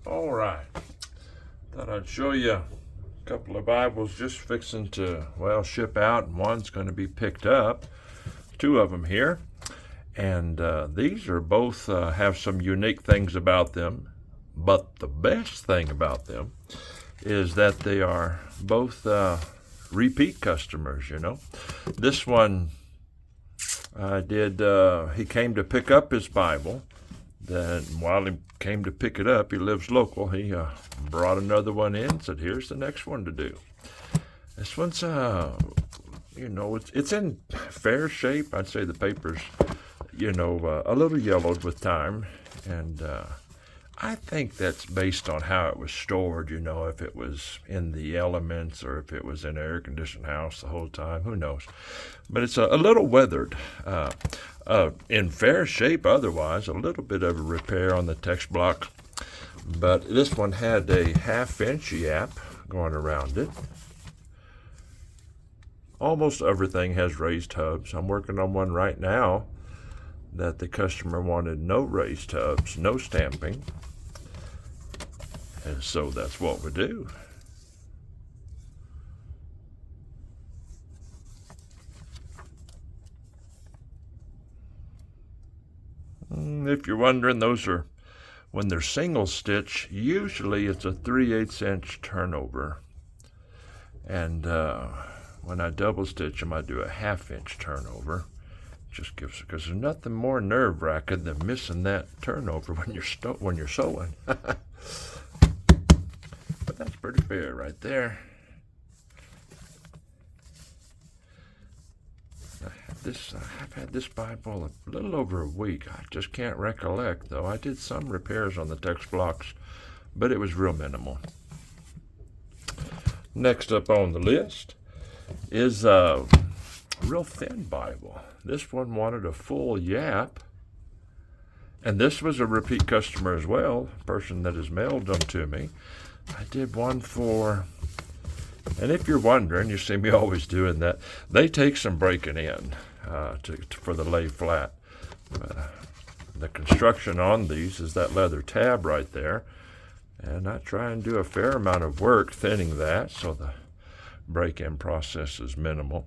All right. Thought I'd show you a couple of Bibles just fixing to, ship out, and one's going to be picked up. Two of them here. And these are both have some unique things about them. But the best thing about them is that they are both repeat customers, This one he came to pick up his Bible. Then while he came to pick it up, he lives local, he brought another one in and said, here's the next one to do. This one's, it's in fair shape. I'd say the paper's, a little yellowed with time. And I think that's based on how it was stored, if it was in the elements or if it was in an air-conditioned house the whole time, who knows. But it's a little weathered. In fair shape otherwise, a little bit of a repair on the text block. But this one had a 1/2-inch yap going around it. Almost everything has raised hubs. I'm working on one right now that the customer wanted no raised hubs, no stamping. And so that's what we do. If you're wondering, those are, when they're single stitch, usually it's a 3/8 inch turnover. And when I double stitch them, I do a 1/2-inch turnover. Just gives, because there's nothing more nerve-wracking than missing that turnover when you're sewing. But that's pretty fair right there. I've had this Bible a little over a week. I just can't recollect, though. I did some repairs on the text blocks, but it was real minimal. Next up on the list is a real thin Bible. This one wanted a full yap, and this was a repeat customer as well, a person that has mailed them to me. I did one for, and if you're wondering, you see me always doing that, they take some breaking in for the lay flat. The construction on these is that leather tab right there, and I try and do a fair amount of work thinning that so the break-in process is minimal.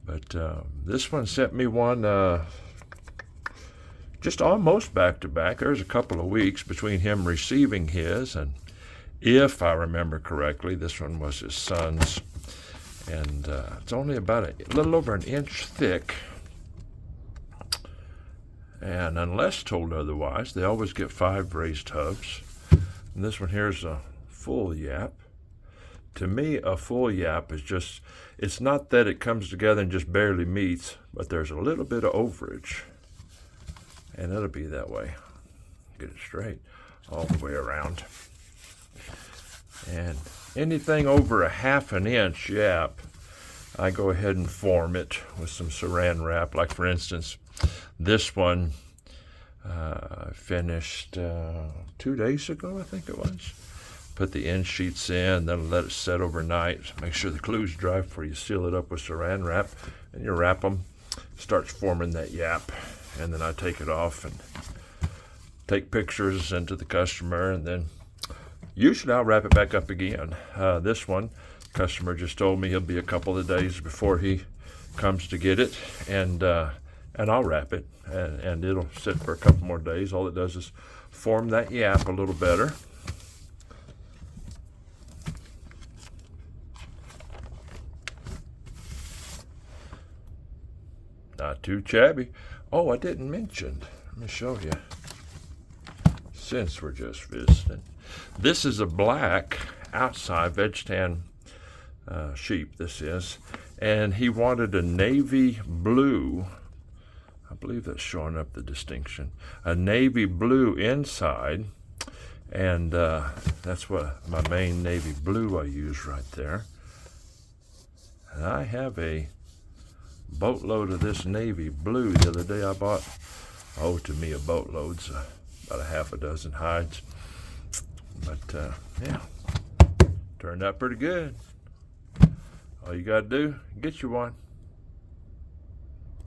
But this one sent me one just almost back-to-back. There's a couple of weeks between him receiving his, and if I remember correctly, this one was his son's. And it's only about a little over an inch thick. And unless told otherwise, they always get 5 raised hubs. And this one here is a full yap. To me, a full yap is just, it's not that it comes together and just barely meets, but there's a little bit of overage. And it'll be that way. Get it straight all the way around. And anything over a 1/2 inch yap, I go ahead and form it with some saran wrap. Like, for instance, this one I finished 2 days ago, I think it was. Put the end sheets in, then let it set overnight. Make sure the glue's dry before you seal it up with saran wrap. And you wrap them, starts forming that yap. And then I take it off and take pictures, send to the customer, and then usually I'll wrap it back up again. This one, customer just told me he'll be a couple of days before he comes to get it, and I'll wrap it, and it'll sit for a couple more days. All it does is form that yap a little better. Not too shabby. Oh, I didn't mention. Let me show you. Since we're just visiting. This is a black outside veg tan sheep, this is. And he wanted a navy blue. I believe that's showing up the distinction. A navy blue inside. And that's what my main navy blue I use right there. And I have a boatload of this navy blue. The other day I bought, to me a boatload's about a 6 hides. But yeah, turned out pretty good. All you gotta do, get you one.